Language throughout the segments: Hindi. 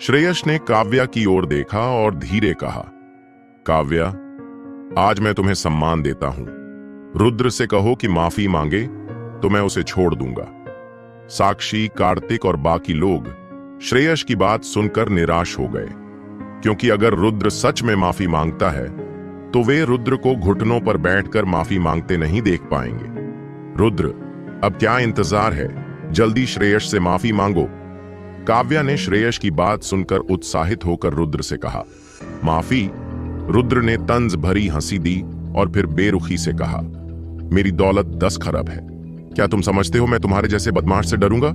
श्रेयस ने काव्या की ओर देखा और धीरे कहा, काव्या, आज मैं तुम्हें सम्मान देता हूं। रुद्र से कहो कि माफी मांगे तो मैं उसे छोड़ दूंगा। साक्षी, कार्तिक और बाकी लोग श्रेयस की बात सुनकर निराश हो गए, क्योंकि अगर रुद्र सच में माफी मांगता है तो वे रुद्र को घुटनों पर बैठकर माफी मांगते नहीं देख पाएंगे। रुद्र, अब क्या इंतजार है, जल्दी श्रेयस से माफी मांगो। काव्या ने श्रेयस की बात सुनकर उत्साहित होकर रुद्र से कहा, माफी? रुद्र ने तंज भरी हंसी दी और फिर बेरुखी से कहा, मेरी दौलत 10 खरब है। क्या तुम समझते हो मैं तुम्हारे जैसे बदमाश से डरूंगा?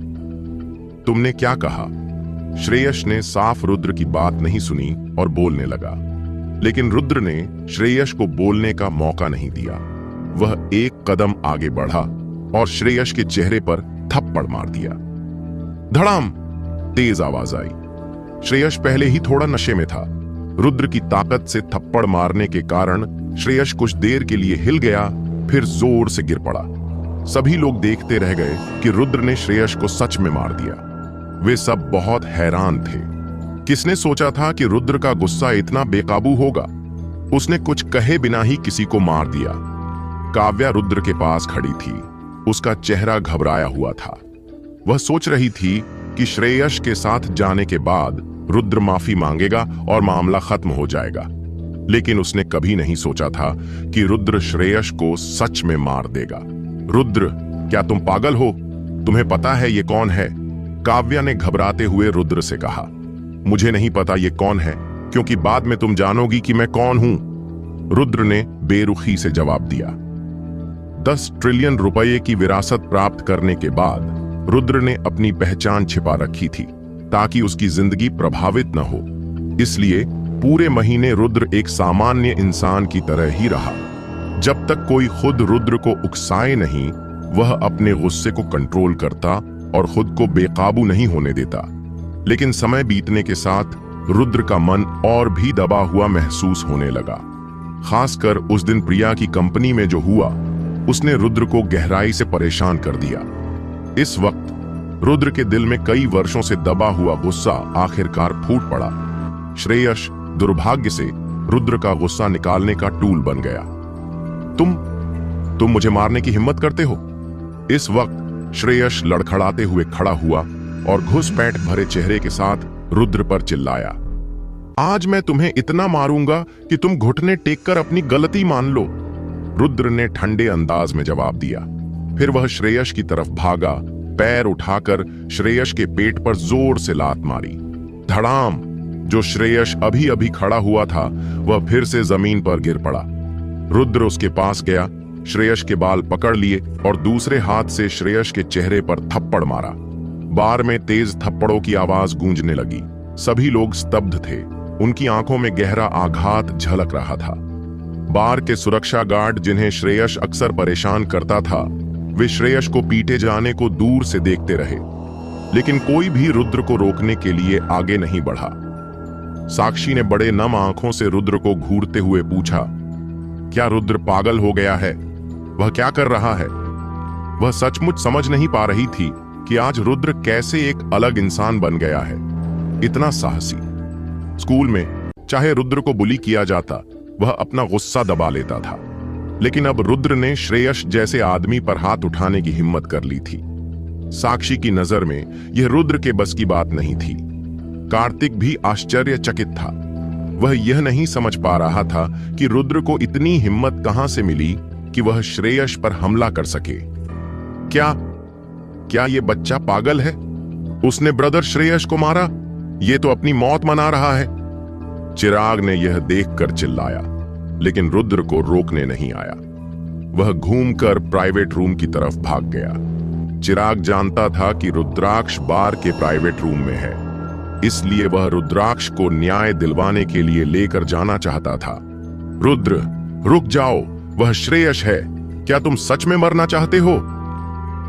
तुमने क्या कहा? श्रेयस ने साफ रुद्र की बात नहीं सुनी और बोलने लगा, लेकिन रुद्र ने श्रेयस को बोलने का मौका नहीं दिया। वह एक कदम आगे बढ़ा और श्रेयस के चेहरे पर थप्पड़ मार दिया। धड़ाम! तेज आवाज आई। श्रेयस पहले ही थोड़ा नशे में था। रुद्र की ताकत से थप्पड़ मारने के कारण श्रेयस कुछ देर के लिए हिल गया, फिर जोर से गिर पड़ा। सभी लोग देखते रह गए कि रुद्र ने श्रेयस को सच में मार दिया। वे सब बहुत हैरान थे। किसने सोचा था कि रुद्र का गुस्सा इतना बेकाबू होगा? उसने कुछ कहे बिना ही किसी को मार दिया। काव्या रुद्र के पास खड़ी थी। उसका चेहरा घबराया हुआ था। वह सोच रही थी कि श्रेयस के साथ जाने के बाद रुद्र माफी मांगेगा और मामला खत्म हो जाएगा, लेकिन उसने कभी नहीं सोचा था कि रुद्र श्रेयस को सच में मार देगा। रुद्र, क्या तुम पागल हो? तुम्हें पता है ये कौन है? काव्या ने घबराते हुए रुद्र से कहा, मुझे नहीं पता ये कौन है, क्योंकि बाद में तुम जानोगी कि मैं कौन हूं। रुद्र ने बेरुखी से जवाब दिया। 10 ट्रिलियन रुपए की विरासत प्राप्त करने के बाद रुद्र ने अपनी पहचान छिपा रखी थी ताकि उसकी जिंदगी प्रभावित न हो। इसलिए पूरे महीने रुद्र एक सामान्य इंसान की तरह ही रहा। जब तक कोई खुद रुद्र को उकसाए नहीं, वह अपने गुस्से को कंट्रोल करता और खुद को बेकाबू नहीं होने देता। लेकिन समय बीतने के साथ रुद्र का मन और भी दबा हुआ महसूस होने लगा। खासकर उस दिन प्रिया की कंपनी में जो हुआ, उसने रुद्र को गहराई से परेशान कर दिया। इस वक्त रुद्र के दिल में कई वर्षों से दबा हुआ गुस्सा आखिरकार फूट पड़ा। श्रेयस दुर्भाग्य से रुद्र का गुस्सा निकालने का टूल बन गया। तुम मुझे मारने की हिम्मत करते हो? इस वक्त श्रेयस लड़खड़ाते हुए खड़ा हुआ और घुसपैठ भरे चेहरे के साथ रुद्र पर चिल्लाया, आज मैं तुम्हें इतना मारूंगा कि तुम घुटने टेककर अपनी गलती मान लो। रुद्र ने ठंडे अंदाज में जवाब दिया। फिर वह श्रेयस की तरफ भागा, पैर उठाकर श्रेयस के पेट पर जोर से लात मारी। धड़ाम! जो श्रेयस अभी अभी खड़ा हुआ था, वह फिर से जमीन पर गिर पड़ा। रुद्र उसके पास गया, श्रेयस के बाल पकड़ लिए और दूसरे हाथ से श्रेयस के चेहरे पर थप्पड़ मारा। बार में तेज थप्पड़ों की आवाज गूंजने लगी। सभी लोग स्तब्ध थे। उनकी आंखों में गहरा आघात झलक रहा था। बार के सुरक्षा गार्ड, जिन्हें श्रेयस अक्सर परेशान करता था, वे श्रेयस को पीटे जाने को दूर से देखते रहे, लेकिन कोई भी रुद्र को रोकने के लिए आगे नहीं बढ़ा। साक्षी ने बड़े नम आंखों से रुद्र को घूरते हुए पूछा, क्या रुद्र पागल हो गया है? वह क्या कर रहा है? वह सचमुच समझ नहीं पा रही थी कि आज रुद्र कैसे एक अलग इंसान बन गया है, इतना साहसी। स्कूल में चाहे रुद्र को बुली किया जाता, वह अपना गुस्सा दबा लेता था, लेकिन अब रुद्र ने श्रेयस जैसे आदमी पर हाथ उठाने की हिम्मत कर ली थी। साक्षी की नजर में यह रुद्र के बस की बात नहीं थी। कार्तिक भी आश्चर्यचकित था। वह यह नहीं समझ पा रहा था कि रुद्र को इतनी हिम्मत कहां से मिली कि वह श्रेयस पर हमला कर सके। क्या ये बच्चा पागल है? उसने ब्रदर श्रेयस को मारा? ये तो अपनी मौत मना रहा है। चिराग ने यह देखकर चिल्लाया, लेकिन रुद्र को रोकने नहीं आया। वह घूमकर प्राइवेट रूम की तरफ भाग गया। चिराग जानता था कि रुद्राक्ष बार के प्राइवेट रूम में है, इसलिए वह रुद्राक्ष को न्याय दिलवाने के लिए लेकर जाना चाहता था। रुद्र, रुक जाओ, वह श्रेयस है। क्या तुम सच में मरना चाहते हो?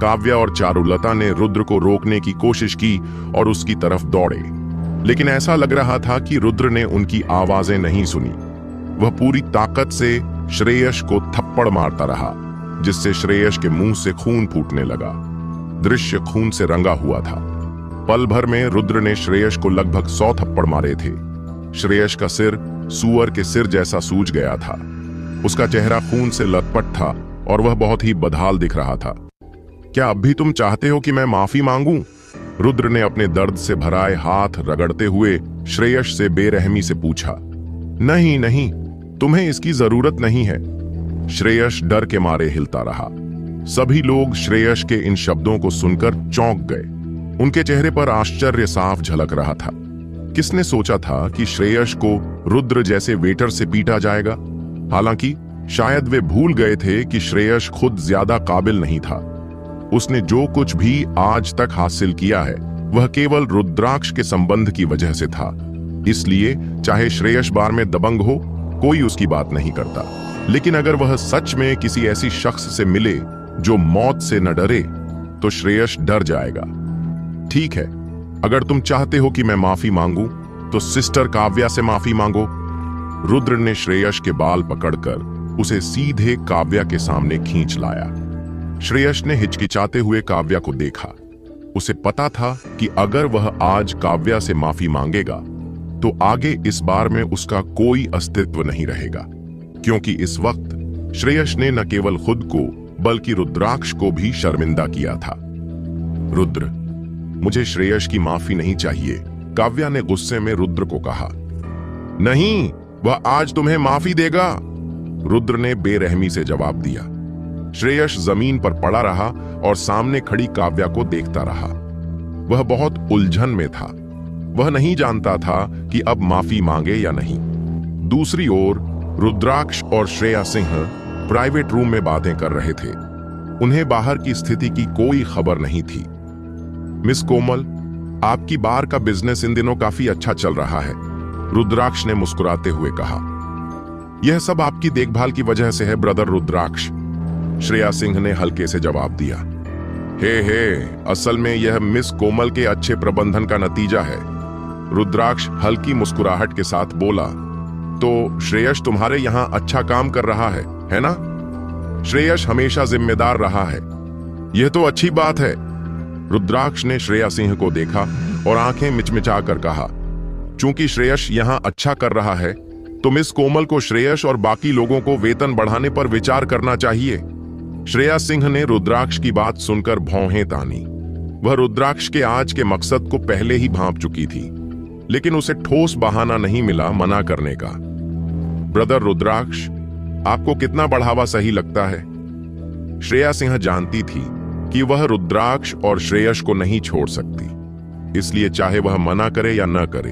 काव्या और चारुलता ने रुद्र को रोकने की कोशिश की और उसकी तरफ दौड़े, लेकिन ऐसा लग रहा था कि रुद्र ने उनकी आवाजें नहीं सुनी। वह पूरी ताकत से श्रेयस को थप्पड़ मारता रहा, जिससे श्रेयस के मुंह से खून फूटने लगा। दृश्य खून से रंगा हुआ था। पल भर में रुद्र ने श्रेयस को लगभग 100 थप्पड़ मारे थे। श्रेयस का सिर सूअर के सिर जैसा सूज गया था। उसका चेहरा खून से लथपथ था और वह बहुत ही बदहाल दिख रहा था। क्या अब भी तुम चाहते हो कि मैं माफी मांगूं? रुद्र ने अपने दर्द से भराए हाथ रगड़ते हुए श्रेयस से बेरहमी से पूछा। नहीं नहीं, तुम्हें इसकी जरूरत नहीं है। श्रेयस डर के मारे हिलता रहा। सभी लोग श्रेयस के इन शब्दों को सुनकर चौंक गए। उनके चेहरे पर आश्चर्य साफ झलक रहा था। किसने सोचा था कि श्रेयस को रुद्र जैसे वेटर से पीटा जाएगा? हालांकि शायद वे भूल गए थे कि श्रेयस खुद ज्यादा काबिल नहीं था। उसने जो कुछ भी आज तक हासिल किया है वह केवल रुद्राक्ष के संबंध की वजह से था। इसलिए चाहे श्रेयस बार में दबंग हो, कोई उसकी बात नहीं करता। लेकिन अगर वह सच में किसी ऐसी शख्स से मिले जो मौत से न डरे, तो श्रेयस डर जाएगा। ठीक है, अगर तुम चाहते हो कि मैं माफी मांगूं, तो सिस्टर काव्या से माफी मांगो। रुद्र ने श्रेयस के बाल पकड़कर उसे सीधे काव्या के सामने खींच लाया। श्रेयस ने हिचकिचाते हुए काव्या को देखा। उसे पता था कि अगर वह आज काव्या से माफी मांगेगा तो आगे इस बार में उसका कोई अस्तित्व नहीं रहेगा, क्योंकि इस वक्त श्रेयस ने न केवल खुद को बल्कि रुद्राक्ष को भी शर्मिंदा किया था। रुद्र, मुझे श्रेयस की माफी नहीं चाहिए, काव्या ने गुस्से में रुद्र को कहा। नहीं, वह आज तुम्हें माफी देगा, रुद्र ने बेरहमी से जवाब दिया। श्रेयस जमीन पर पड़ा रहा और सामने खड़ी काव्या को देखता रहा। वह बहुत उलझन में था। वह नहीं जानता था कि अब माफी मांगे या नहीं। दूसरी ओर रुद्राक्ष और श्रेया सिंह प्राइवेट रूम में बातें कर रहे थे। उन्हें बाहर की स्थिति की कोई खबर नहीं थी। मिस कोमल, आपकी बार का बिजनेस इन दिनों काफी अच्छा चल रहा है, रुद्राक्ष ने मुस्कुराते हुए कहा। यह सब आपकी देखभाल की वजह से है ब्रदर रुद्राक्ष, श्रेया सिंह ने हल्के से जवाब दिया। हे, असल में यह मिस कोमल के अच्छे प्रबंधन का नतीजा है, रुद्राक्ष हल्की मुस्कुराहट के साथ बोला। तो श्रेयस तुम्हारे यहां अच्छा काम कर रहा है ना? श्रेयस हमेशा जिम्मेदार रहा है। यह तो अच्छी बात है, रुद्राक्ष ने श्रेया सिंह को देखा और आंखें मिचमिचाकर कहा। चूंकि श्रेयस यहां अच्छा कर रहा है, तो मिस कोमल को श्रेयस और बाकी लोगों को वेतन बढ़ाने पर विचार करना चाहिए। श्रेया सिंह ने रुद्राक्ष की बात सुनकर भौहें तानी। वह रुद्राक्ष के आज के मकसद को पहले ही भांप चुकी थी, लेकिन उसे ठोस बहाना नहीं मिला मना करने का। ब्रदर रुद्राक्ष, आपको कितना बढ़ावा सही लगता है? श्रेया सिंह जानती थी कि वह रुद्राक्ष और श्रेयस को नहीं छोड़ सकती, इसलिए चाहे वह मना करे या न करे,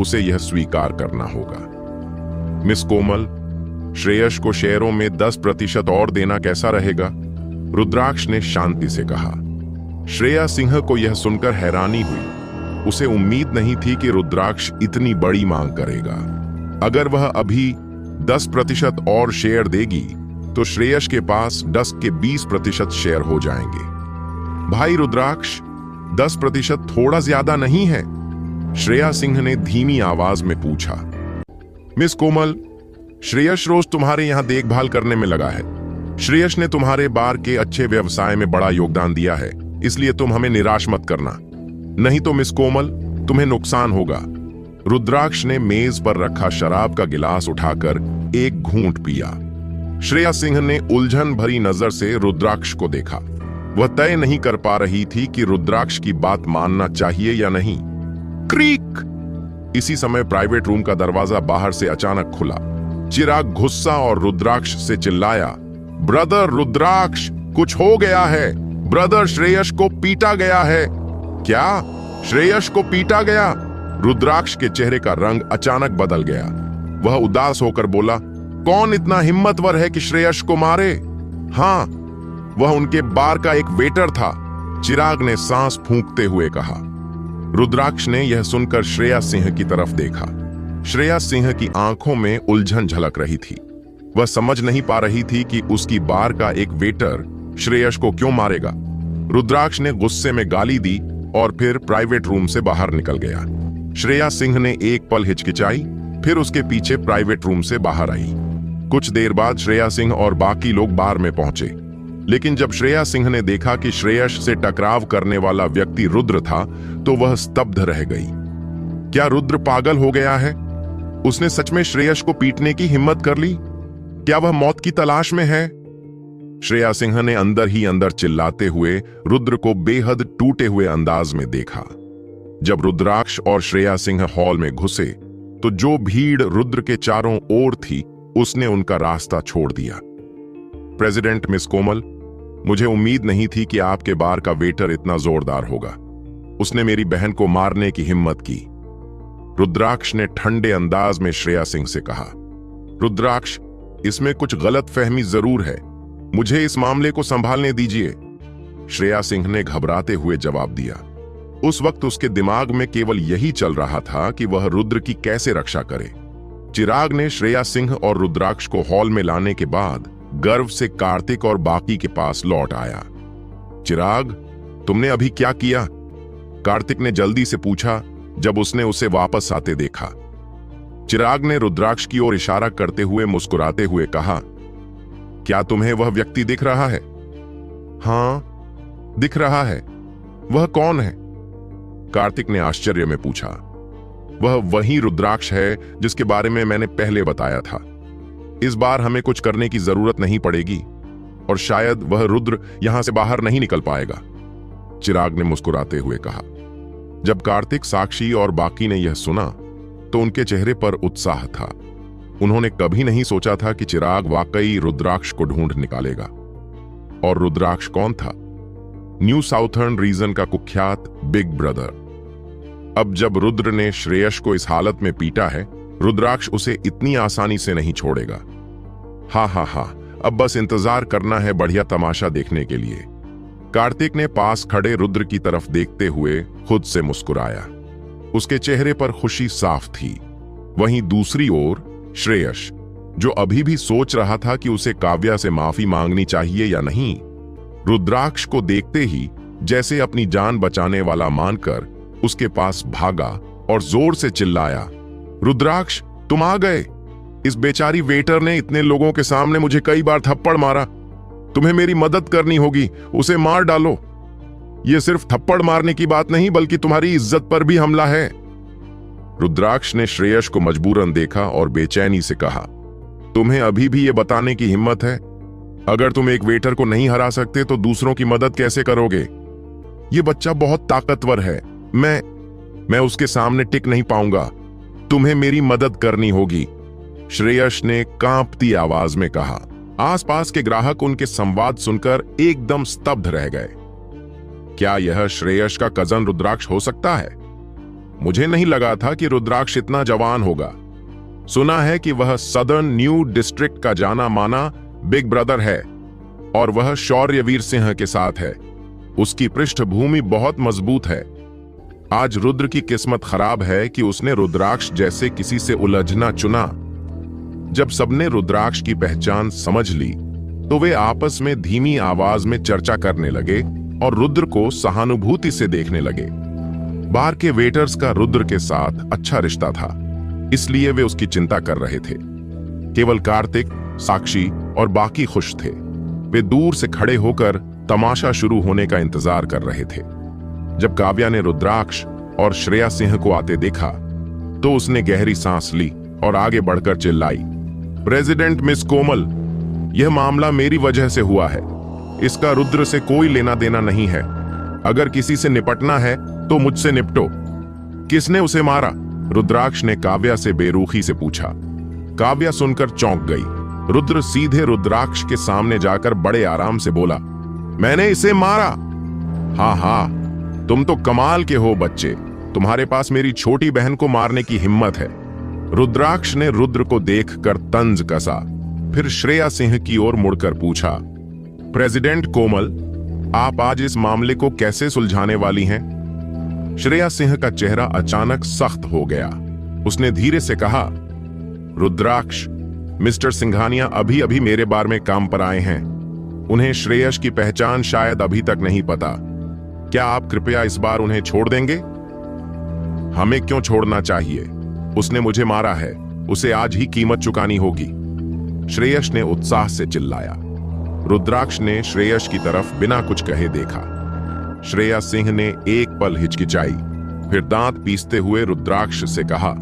उसे यह स्वीकार करना होगा। मिस कोमल, श्रेयस को शेयरों में 10% और देना कैसा रहेगा? रुद्राक्ष ने शांति से कहा। श्रेया सिंह को यह सुनकर हैरानी हुई। उसे उम्मीद नहीं थी कि रुद्राक्ष इतनी बड़ी मांग करेगा। अगर वह अभी 10% और शेयर देगी तो श्रेयस के पास 10 के 20% शेयर हो जाएंगे। भाई रुद्राक्ष, 10% थोड़ा ज्यादा नहीं है? श्रेया सिंह ने धीमी आवाज में पूछा। मिस कोमल, श्रेयस रोज तुम्हारे यहां देखभाल करने में लगा है। श्रेयस ने तुम्हारे बार के अच्छे व्यवसाय में बड़ा योगदान दिया है, इसलिए तुम हमें निराश मत करना, नहीं तो मिस कोमल तुम्हें नुकसान होगा। रुद्राक्ष ने मेज पर रखा शराब का गिलास उठाकर एक घूंट पिया। श्रेया सिंह ने उलझन भरी नजर से रुद्राक्ष को देखा। वह तय नहीं कर पा रही थी कि रुद्राक्ष की बात मानना चाहिए या नहीं। क्रीक! इसी समय प्राइवेट रूम का दरवाजा बाहर से अचानक खुला। चिराग गुस्सा और रुद्राक्ष से चिल्लाया, ब्रदर रुद्राक्ष, कुछ हो गया है। ब्रदर श्रेयस को पीटा गया है। क्या? श्रेयस को पीटा गया? रुद्राक्ष के चेहरे का रंग अचानक बदल गया। वह उदास होकर बोला, कौन इतना हिम्मतवर है कि श्रेयस को मारे? हाँ, वह उनके बार का एक वेटर था, चिराग ने सांस फूंकते हुए कहा। रुद्राक्ष ने यह सुनकर श्रेया सिंह की तरफ देखा। श्रेया सिंह की आंखों में उलझन झलक रही थी। वह समझ नहीं पा रही थी कि उसकी बार का एक वेटर श्रेयस को क्यों मारेगा। रुद्राक्ष ने गुस्से में गाली दी और फिर प्राइवेट रूम से बाहर निकल गया। श्रेया सिंह ने एक पल हिचकिचाई, फिर उसके पीछे प्राइवेट रूम से बाहर आई। कुछ देर बाद श्रेया सिंह और बाकी लोग बार में पहुंचे। लेकिन जब श्रेया सिंह ने देखा कि श्रेयस से टकराव करने वाला व्यक्ति रुद्र था तो वह स्तब्ध रह गई। क्या रुद्र पागल हो गया है? उसने सच में श्रेयस को पीटने की हिम्मत कर ली? क्या वह मौत की तलाश में है? श्रेया सिंह ने अंदर ही अंदर चिल्लाते हुए रुद्र को बेहद टूटे हुए अंदाज में देखा। जब रुद्राक्ष और श्रेया सिंह हॉल में घुसे तो जो भीड़ रुद्र के चारों ओर थी उसने उनका रास्ता छोड़ दिया। प्रेसिडेंट मिस कोमल, मुझे उम्मीद नहीं थी कि आपके बार का वेटर इतना जोरदार होगा। उसने मेरी बहन को मारने की हिम्मत की। रुद्राक्ष ने ठंडे अंदाज में श्रेया सिंह से कहा। रुद्राक्ष, इसमें कुछ गलतफहमी जरूर है। मुझे इस मामले को संभालने दीजिए। श्रेया सिंह ने घबराते हुए जवाब दिया। उस वक्त उसके दिमाग में केवल यही चल रहा था कि वह रुद्र की कैसे रक्षा करे। चिराग ने श्रेया सिंह और रुद्राक्ष को हॉल में लाने के बाद गर्व से कार्तिक और बाकी के पास लौट आया। चिराग, तुमने अभी क्या किया? कार्तिक ने जल्दी से पूछा जब उसने उसे वापस आते देखा। चिराग ने रुद्राक्ष की ओर इशारा करते हुए मुस्कुराते हुए कहा, क्या तुम्हें वह व्यक्ति दिख रहा है? हाँ, दिख रहा है। वह कौन है? कार्तिक ने आश्चर्य में पूछा। वह वही रुद्राक्ष है जिसके बारे में मैंने पहले बताया था। इस बार हमें कुछ करने की जरूरत नहीं पड़ेगी और शायद वह रुद्र यहां से बाहर नहीं निकल पाएगा, चिराग ने मुस्कुराते हुए कहा। जब कार्तिक, साक्षी और बाकी ने यह सुना तो उनके चेहरे पर उत्साह था। उन्होंने कभी नहीं सोचा था कि चिराग वाकई रुद्राक्ष को ढूंढ निकालेगा। और रुद्राक्ष कौन था? न्यू साउथर्न रीजन का कुख्यात बिग ब्रदर। अब जब रुद्र ने श्रेयस को इस हालत में पीटा है, रुद्राक्ष उसे इतनी आसानी से नहीं छोड़ेगा। हाँ, अब बस इंतजार करना है बढ़िया तमाशा देखने के लिए। कार्तिक ने पास खड़े रुद्र की तरफ देखते हुए खुद से मुस्कुराया। उसके चेहरे पर खुशी साफ थी। वहीं दूसरी ओर श्रेयस, जो अभी भी सोच रहा था कि उसे काव्या से माफी मांगनी चाहिए या नहीं, रुद्राक्ष को देखते ही जैसे अपनी जान बचाने वाला मानकर उसके पास भागा और जोर से चिल्लाया, रुद्राक्ष, तुम आ गए। इस बेचारी वेटर ने इतने लोगों के सामने मुझे कई बार थप्पड़ मारा। तुम्हें मेरी मदद करनी होगी, उसे मार डालो। यह सिर्फ थप्पड़ मारने की बात नहीं बल्कि तुम्हारी इज्जत पर भी हमला है। रुद्राक्ष ने श्रेयस को मजबूरन देखा और बेचैनी से कहा, तुम्हें अभी भी यह बताने की हिम्मत है? अगर तुम एक वेटर को नहीं हरा सकते तो दूसरों की मदद कैसे करोगे? यह बच्चा बहुत ताकतवर है। मैं उसके सामने टिक नहीं पाऊंगा। तुम्हें मेरी मदद करनी होगी, श्रेयस ने कांपती आवाज में कहा। आसपास के ग्राहक उनके संवाद सुनकर एकदम स्तब्ध रह गए। क्या यह श्रेयस का कजन रुद्राक्ष हो सकता है? मुझे नहीं लगा था कि रुद्राक्ष इतना जवान होगा। सुना है कि वह सदर्न न्यू डिस्ट्रिक्ट का जाना माना बिग ब्रदर है और वह शौर्यवीर सिंह के साथ है। उसकी पृष्ठभूमि बहुत मजबूत है। आज रुद्र की किस्मत खराब है कि उसने रुद्राक्ष जैसे किसी से उलझना चुना। जब सबने रुद्राक्ष की पहचान समझ ली तो वे आपस में धीमी आवाज में चर्चा करने लगे और रुद्र को सहानुभूति से देखने लगे। बार के वेटर्स का रुद्र के साथ अच्छा रिश्ता था, इसलिए वे उसकी चिंता कर रहे थे। केवल कार्तिक, साक्षी और बाकी खुश थे। वे दूर से खड़े होकर तमाशा शुरू होने का इंतजार कर रहे थे। जब काव्या ने रुद्राक्ष और श्रेया सिंह को आते देखा तो उसने गहरी सांस ली और आगे बढ़कर चिल्लाई, प्रेसिडेंट मिस कोमल, यह मामला मेरी वजह से हुआ है। इसका रुद्र से कोई लेना देना नहीं है। अगर किसी से निपटना है तो मुझसे निपटो। किसने उसे मारा? रुद्राक्ष ने काव्या से बेरुखी से पूछा। काव्या सुनकर चौंक गई। रुद्र सीधे रुद्राक्ष के सामने जाकर बड़े आराम से बोला, मैंने इसे मारा। हाँ, तुम तो कमाल के हो बच्चे, तुम्हारे पास मेरी छोटी बहन को मारने की हिम्मत है। रुद्राक्ष ने रुद्र को देखकर तंज कसा, फिर श्रेया सिंह की ओर मुड़कर पूछा, प्रेसिडेंट कोमल, आप आज इस मामले को कैसे सुलझाने वाली हैं? श्रेया सिंह का चेहरा अचानक सख्त हो गया। उसने धीरे से कहा, रुद्राक्ष, मिस्टर सिंघानिया अभी अभी मेरे बार में काम पर आए हैं। उन्हें श्रेयस की पहचान शायद अभी तक नहीं पता। क्या आप कृपया इस बार उन्हें छोड़ देंगे? हमें क्यों छोड़ना चाहिए? उसने मुझे मारा है, उसे आज ही कीमत चुकानी होगी, श्रेयस ने उत्साह से चिल्लाया। रुद्राक्ष ने श्रेयस की तरफ बिना कुछ कहे देखा। श्रेया सिंह ने एक पल हिचकिचाई, फिर दांत पीसते हुए रुद्राक्ष से कहा,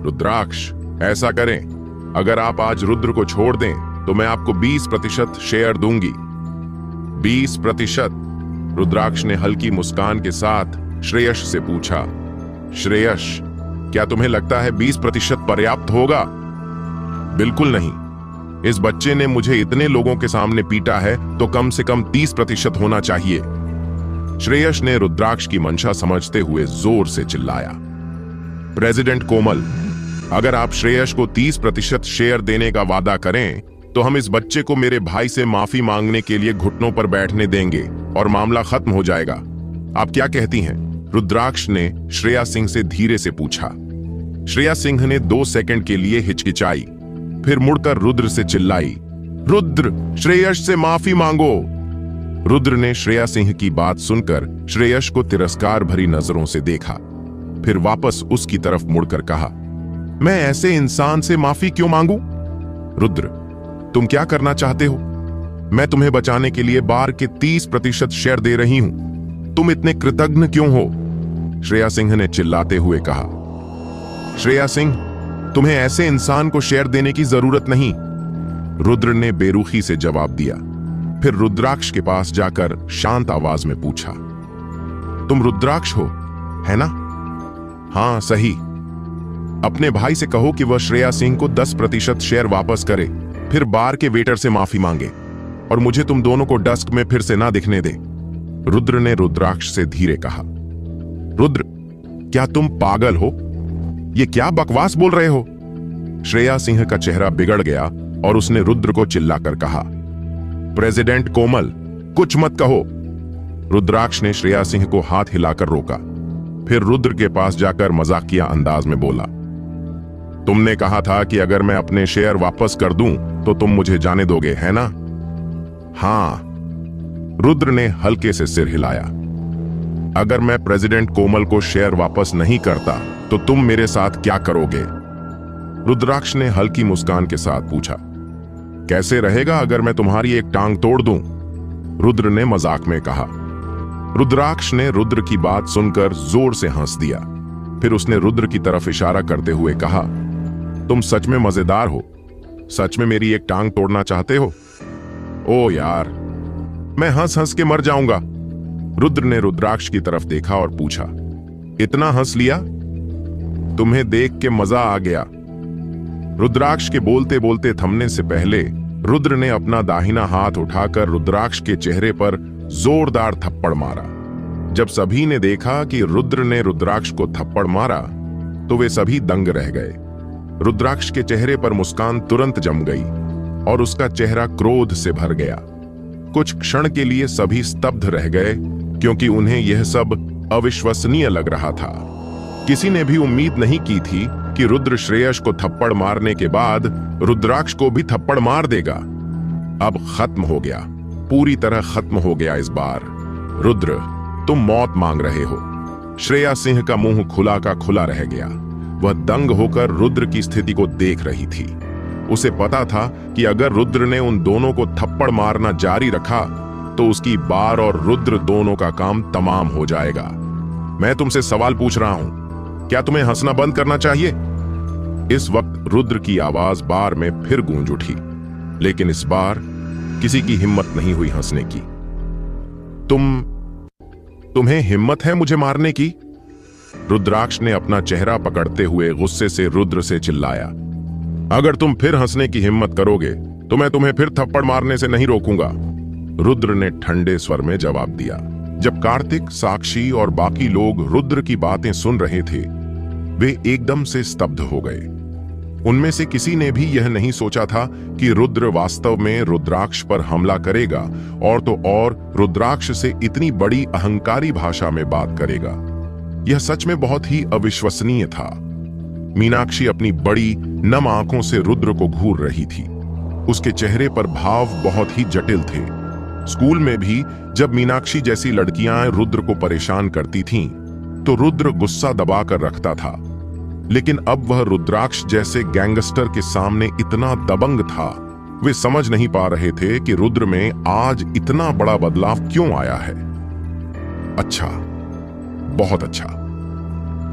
रुद्राक्ष, ऐसा करें, अगर आप आज रुद्र को छोड़ दें तो मैं आपको 20% शेयर दूंगी। 20%? रुद्राक्ष ने हल्की मुस्कान के साथ श्रेयस से पूछा। श्रेयस, क्या तुम्हें लगता है 20% पर्याप्त होगा? बिल्कुल नहीं। इस बच्चे ने मुझे इतने लोगों के सामने पीटा है तो कम से कम 30% होना चाहिए। श्रेयस ने रुद्राक्ष की मंशा समझते हुए जोर से चिल्लाया। प्रेसिडेंट कोमल, अगर आप श्रेयस को 30% शेयर देने का वादा करें तो हम इस बच्चे को मेरे भाई से माफी मांगने के लिए घुटनों पर बैठने देंगे और मामला खत्म हो जाएगा। आप क्या कहती हैं? रुद्राक्ष ने श्रेया सिंह से धीरे से पूछा। श्रेया सिंह ने 2 सेकंड के लिए हिचकिचाई, फिर मुड़कर रुद्र से चिल्लाई, रुद्र, श्रेयस से माफी मांगो। रुद्र ने श्रेया सिंह की बात सुनकर श्रेयस को तिरस्कार भरी नजरों से देखा, फिर वापस उसकी तरफ मुड़कर कहा, मैं ऐसे इंसान से माफी क्यों मांगू? रुद्र, तुम क्या करना चाहते हो? मैं तुम्हें बचाने के लिए बार के 30% शेयर दे रही हूं। तुम इतने कृतज्ञ क्यों हो? श्रेया सिंह ने चिल्लाते हुए कहा। श्रेया सिंह, तुम्हें ऐसे इंसान को शेयर देने की जरूरत नहीं, रुद्र ने बेरुखी से जवाब दिया। फिर रुद्राक्ष के पास जाकर शांत आवाज में पूछा, तुम रुद्राक्ष हो, है ना? हां, सही। अपने भाई से कहो कि वह श्रेया सिंह को 10% शेयर वापस करे, फिर बार के वेटर से माफी मांगे और मुझे तुम दोनों को डस्क में फिर से ना दिखने दे। रुद्र ने रुद्राक्ष से धीरे कहा। रुद्र, क्या तुम पागल हो? ये क्या बकवास बोल रहे हो? श्रेया सिंह का चेहरा बिगड़ गया और उसने रुद्र को चिल्लाकर कहा, प्रेसिडेंट कोमल, कुछ मत कहो। रुद्राक्ष ने श्रेया सिंह को हाथ हिलाकर रोका, फिर रुद्र के पास जाकर मजाकिया अंदाज में बोला, तुमने कहा था कि अगर मैं अपने शेयर वापस कर दूं तो तुम मुझे जाने दोगे, है ना? हां। रुद्र ने हल्के से सिर हिलाया। अगर मैं प्रेसिडेंट कोमल को शेयर वापस नहीं करता तो तुम मेरे साथ क्या करोगे? रुद्राक्ष ने हल्की मुस्कान के साथ पूछा। कैसे रहेगा अगर मैं तुम्हारी एक टांग तोड़ दूं? रुद्र ने मजाक में कहा। रुद्राक्ष ने रुद्र की बात सुनकर जोर से हंस दिया, फिर उसने रुद्र की तरफ इशारा करते हुए कहा, तुम सच में मजेदार हो। सच में मेरी एक टांग तोड़ना चाहते हो? ओ यार, मैं हंस हंस के मर जाऊंगा। रुद्र ने रुद्राक्ष की तरफ देखा और पूछा, इतना हंस लिया? तुम्हें देख के मजा आ गया। रुद्राक्ष के बोलते बोलते थमने से पहले रुद्र ने अपना दाहिना हाथ उठाकर रुद्राक्ष के चेहरे पर जोरदार थप्पड़ मारा। जब सभी ने देखा कि रुद्र ने रुद्राक्ष को थप्पड़ मारा तो वे सभी दंग रह गए। रुद्राक्ष के चेहरे पर मुस्कान तुरंत जम गई और उसका चेहरा क्रोध से भर गया। कुछ क्षण के लिए सभी स्तब्ध रह गए क्योंकि उन्हें यह सब अविश्वसनीय लग रहा था। किसी ने भी उम्मीद नहीं की थी कि रुद्र श्रेयस को थप्पड़ मारने के बाद रुद्राक्ष को भी थप्पड़ मार देगा। अब खत्म हो गया, पूरी तरह खत्म हो गया इस बार। रुद्र, तुम मौत मांग रहे हो। श्रेया सिंह का मुंह खुला का खुला रह गया। वह दंग होकर रुद्र की स्थिति को देख रही थी। उसे पता था कि अगर रुद्र ने उन दोनों को थप्पड़ मारना जारी रखा तो उसकी बार और रुद्र दोनों का काम तमाम हो जाएगा। मैं तुमसे सवाल पूछ रहा हूं, क्या तुम्हें हंसना बंद करना चाहिए? इस वक्त रुद्र की आवाज बार में फिर गूंज उठी, लेकिन इस बार किसी की हिम्मत नहीं हुई हंसने की। तुम्हें हिम्मत है मुझे मारने की? रुद्राक्ष ने अपना चेहरा पकड़ते हुए गुस्से से रुद्र से चिल्लाया। अगर तुम फिर हंसने की हिम्मत करोगे तो मैं तुम्हें फिर थप्पड़ मारने से नहीं रोकूंगा, रुद्र ने ठंडे स्वर में जवाब दिया। जब कार्तिक, साक्षी और बाकी लोग रुद्र की बातें सुन रहे थे, वे एकदम से स्तब्ध हो गए। उनमें से किसी ने भी यह नहीं सोचा था कि रुद्र वास्तव में रुद्राक्ष पर हमला करेगा और तो और रुद्राक्ष से इतनी बड़ी अहंकारी भाषा में बात करेगा। यह सच में बहुत ही अविश्वसनीय था। मीनाक्षी अपनी बड़ी नम आंखों से रुद्र को घूर रही थी। उसके चेहरे पर भाव बहुत ही जटिल थे। स्कूल में भी जब मीनाक्षी जैसी लड़कियां रुद्र को परेशान करती थीं, तो रुद्र गुस्सा दबाकर रखता था, लेकिन अब वह रुद्राक्ष जैसे गैंगस्टर के सामने इतना दबंग था वे समझ नहीं पा रहे थे कि रुद्र में आज इतना बड़ा बदलाव क्यों आया है। अच्छा, बहुत अच्छा।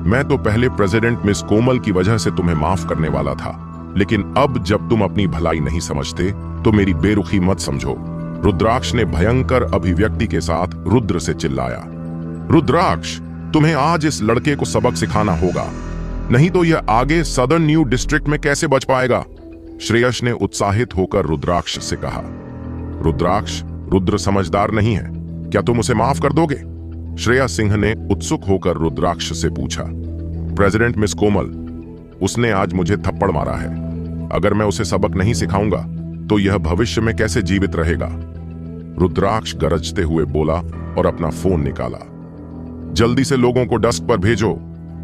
मैं तो पहले प्रेसिडेंट मिस कोमल की वजह से तुम्हें माफ करने वाला था, लेकिन अब जब तुम अपनी भलाई नहीं समझते तो मेरी बेरुखी मत समझो। रुद्राक्ष ने भयंकर अभिव्यक्ति के साथ रुद्र से चिल्लाया। रुद्राक्ष, तुम्हें आज इस लड़के को सबक सिखाना होगा, नहीं तो यह आगे सदर्न न्यू डिस्ट्रिक्ट में कैसे बच पाएगा। श्रेयस ने उत्साहित होकर रुद्राक्ष से कहा। रुद्राक्ष, रुद्र समझदार नहीं है, क्या तुम उसे माफ कर दोगे? श्रेया सिंह ने उत्सुक होकर रुद्राक्ष से पूछा। प्रेसिडेंट मिस कोमल, उसने आज मुझे थप्पड़ मारा है। अगर मैं उसे सबक नहीं सिखाऊंगा तो यह भविष्य में कैसे जीवित रहेगा? रुद्राक्ष गरजते हुए बोला और अपना फोन निकाला। जल्दी से लोगों को डेस्क पर भेजो,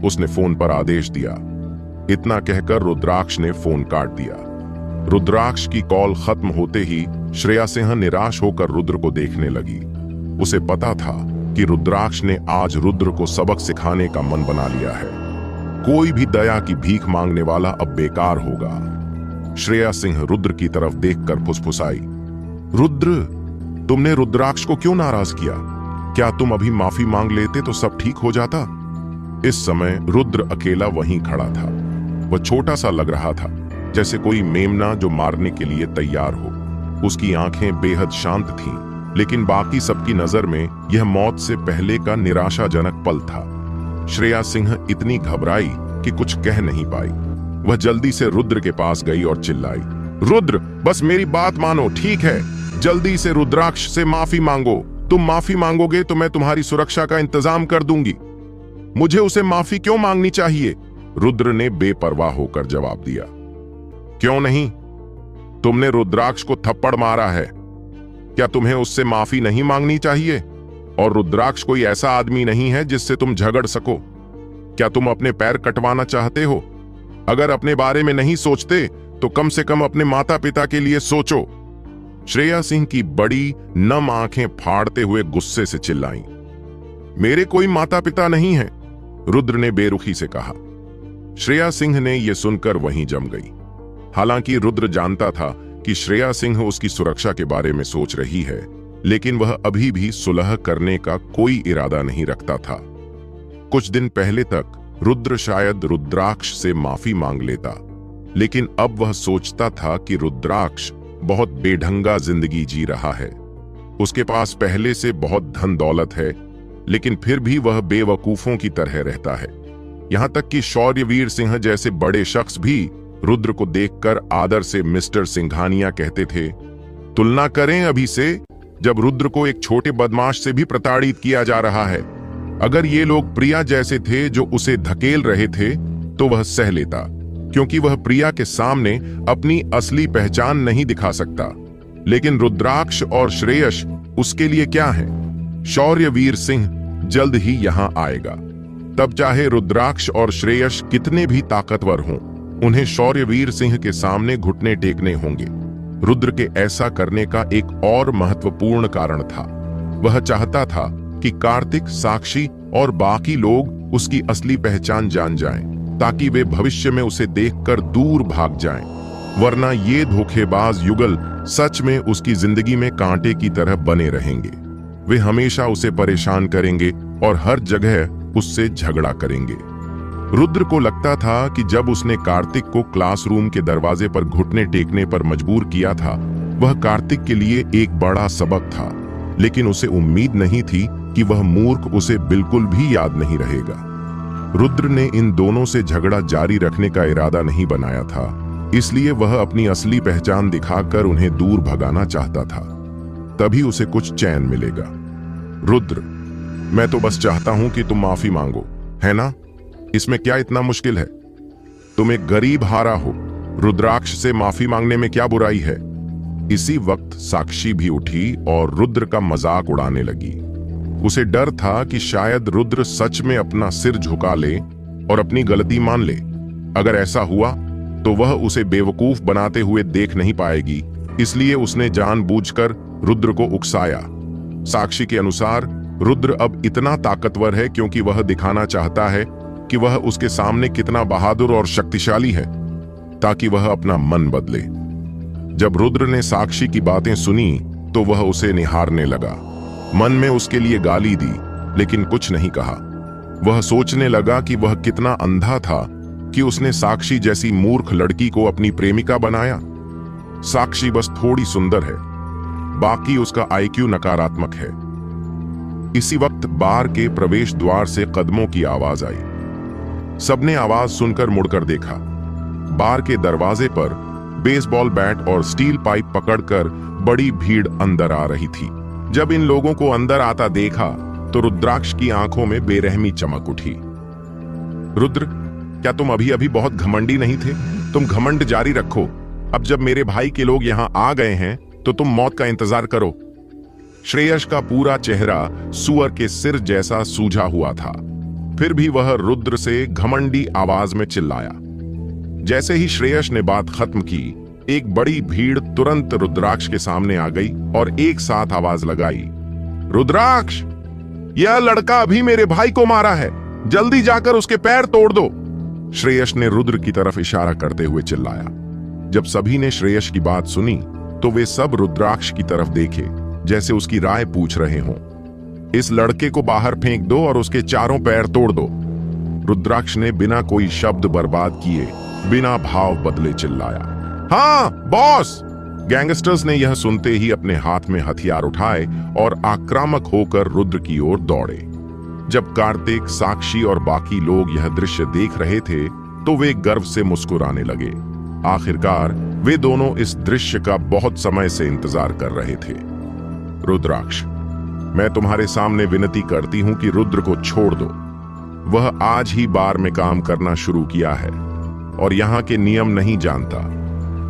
उसने फोन पर आदेश दिया। इतना कहकर रुद्राक्ष ने फोन काट दिया। रुद्राक्ष की कॉल खत्म होते ही श्रेया सिंह निराश होकर रुद्र को देखने लगी। उसे पता था कि रुद्राक्ष ने आज रुद्र को सबक सिखाने का मन बना लिया है। कोई भी दया की भीख मांगने वाला अब बेकार होगा। श्रेया सिंह रुद्र की तरफ देखकर फुसफुसाई। रुद्र, तुमने रुद्राक्ष को क्यों नाराज किया? क्या तुम अभी माफी मांग लेते तो सब ठीक हो जाता? इस समय रुद्र अकेला वहीं खड़ा था। वह छोटा सा लग रहा था, जैसे कोई मेमना जो मारने के लिए तैयार हो। उसकी आंखें बेहद शांत थीं, लेकिन बाकी सबकी नजर में यह मौत से पहले का निराशाजनक पल था। श्रेया सिंह इतनी घबराई कि कुछ कह नहीं पाई। वह जल्दी से रुद्र के पास गई और चिल्लाई, रुद्र, बस मेरी बात मानो, ठीक है? जल्दी से रुद्राक्ष से माफी मांगो। तुम माफी मांगोगे तो मैं तुम्हारी सुरक्षा का इंतजाम कर दूंगी। मुझे उसे माफी क्यों मांगनी चाहिए? रुद्र ने बेपरवाह होकर जवाब दिया। क्यों नहीं? तुमने रुद्राक्ष को थप्पड़ मारा है, क्या तुम्हें उससे माफी नहीं मांगनी चाहिए? और रुद्राक्ष कोई ऐसा आदमी नहीं है जिससे तुम झगड़ सको। क्या तुम अपने पैर कटवाना चाहते हो? अगर अपने बारे में नहीं सोचते तो कम से कम अपने माता पिता के लिए सोचो। श्रेया सिंह की बड़ी नम आंखें फाड़ते हुए गुस्से से चिल्लाईं। मेरे कोई माता पिता नहीं है, रुद्र ने बेरुखी से कहा। श्रेया सिंह ने यह सुनकर वहीं जम गई। हालांकि रुद्र जानता था कि श्रेया सिंह उसकी सुरक्षा के बारे में सोच रही है, लेकिन वह अभी भी सुलह करने का कोई इरादा नहीं रखता था। कुछ दिन पहले तक रुद्र शायद रुद्राक्ष से माफी मांग लेता, लेकिन अब वह सोचता था कि रुद्राक्ष बहुत बेढंगा जिंदगी जी रहा है। उसके पास पहले से बहुत धन दौलत है, लेकिन फिर भी वह बेवकूफों की तरह रहता है। यहां तक कि शौर्यवीर सिंह जैसे बड़े शख्स भी रुद्र को देखकर आदर से मिस्टर सिंघानिया कहते थे। तुलना करें अभी से, जब रुद्र को एक छोटे बदमाश से भी प्रताड़ित किया जा रहा है। अगर ये लोग प्रिया जैसे थे जो उसे धकेल रहे थे तो वह सह लेता, क्योंकि वह प्रिया के सामने अपनी असली पहचान नहीं दिखा सकता। लेकिन रुद्राक्ष और श्रेयस उसके लिए क्या है? शौर्यवीर सिंह जल्द ही यहां आएगा। तब चाहे रुद्राक्ष और श्रेयस कितने भी ताकतवर हों, उन्हें शौर्यवीर सिंह के सामने घुटने टेकने होंगे। रुद्र के ऐसा करने का एक और महत्वपूर्ण कारण था। वह चाहता था कि कार्तिक, साक्षी और बाकी लोग उसकी असली पहचान जान जाएं, ताकि वे भविष्य में उसे देखकर दूर भाग जाएं। वरना ये धोखेबाज युगल सच में उसकी जिंदगी में कांटे की तरह बने रहेंगे। वे हमेशा उसे परेशान करेंगे और हर जगह उससे झगड़ा करेंगे। रुद्र को लगता था कि जब उसने कार्तिक को क्लासरूम के दरवाजे पर घुटने टेकने पर मजबूर किया था, वह कार्तिक के लिए एक बड़ा सबक था, लेकिन उसे उम्मीद नहीं थी कि वह मूर्ख उसे बिल्कुल भी याद नहीं रहेगा। रुद्र ने इन दोनों से झगड़ा जारी रखने का इरादा नहीं बनाया था, इसलिए वह अपनी असली पहचान दिखाकर उन्हें दूर भगाना चाहता था। तभी उसे कुछ चैन मिलेगा। रुद्र, मैं तो बस चाहता हूं कि तुम माफी मांगो, है ना? इसमें क्या इतना मुश्किल है? तुम एक गरीब हारा हो, रुद्राक्ष से माफी मांगने में क्या बुराई है? इसी वक्त साक्षी भी उठी और रुद्र का मजाक उड़ाने लगी। उसे डर था कि शायद रुद्र सच में अपना सिर झुका ले और अपनी गलती मान ले। अगर ऐसा हुआ तो वह उसे बेवकूफ बनाते हुए देख नहीं पाएगी, इसलिए उसने जानबूझकर रुद्र को उकसाया। साक्षी के अनुसार रुद्र अब इतना ताकतवर है क्योंकि वह दिखाना चाहता है कि वह उसके सामने कितना बहादुर और शक्तिशाली है, ताकि वह अपना मन बदले। जब रुद्र ने साक्षी की बातें सुनी तो वह उसे निहारने लगा। मन में उसके लिए गाली दी, लेकिन कुछ नहीं कहा। वह सोचने लगा कि वह कितना अंधा था कि उसने साक्षी जैसी मूर्ख लड़की को अपनी प्रेमिका बनाया। साक्षी बस थोड़ी सुंदर है, बाकी उसका आईक्यू नकारात्मक है। इसी वक्त बार के प्रवेश द्वार से कदमों की आवाज आई। सबने आवाज सुनकर मुड़कर देखा। बार के दरवाजे पर बेसबॉल बैट और स्टील पाइप पकड़कर बड़ी भीड़ अंदर आ रही थी। जब इन लोगों को अंदर आता देखा तो रुद्राक्ष की आंखों में बेरहमी चमक उठी। रुद्र, क्या तुम अभी अभी बहुत घमंडी नहीं थे? तुम घमंड जारी रखो। अब जब मेरे भाई के लोग यहां आ गए हैं तो तुम मौत का इंतजार करो। श्रेयस का पूरा चेहरा सुअर के सिर जैसा सूझा हुआ था, फिर भी वह रुद्र से घमंडी आवाज में चिल्लाया। जैसे ही श्रेयस ने बात खत्म की, एक बड़ी भीड़ तुरंत रुद्राक्ष के सामने आ गई और एक साथ आवाज लगाई, रुद्राक्ष, यह लड़का अभी मेरे भाई को मारा है, जल्दी जाकर उसके पैर तोड़ दो। श्रेयस ने रुद्र की तरफ इशारा करते हुए चिल्लाया। जब सभी ने श्रेयस की बात सुनी तो वे सब रुद्राक्ष की तरफ देखे, जैसे उसकी राय पूछ रहे हों। इस लड़के को बाहर फेंक दो और उसके चारों पैर तोड़ दो। रुद्राक्ष ने बिना कोई शब्द बर्बाद किए, बिना भाव बदले चिल्लाया, हाँ बॉस। गैंगस्टर्स ने यह सुनते ही अपने हाथ में हथियार उठाए और आक्रामक होकर रुद्र की ओर दौड़े। जब कार्तिक, साक्षी और बाकी लोग यह दृश्य देख रहे थे तो वे गर्व से मुस्कुराने लगे। आखिरकार वे दोनों इस दृश्य का बहुत समय से इंतजार कर रहे थे। रुद्राक्ष, मैं तुम्हारे सामने विनती करती हूं कि रुद्र को छोड़ दो। वह आज ही बार में काम करना शुरू किया है और यहां के नियम नहीं जानता।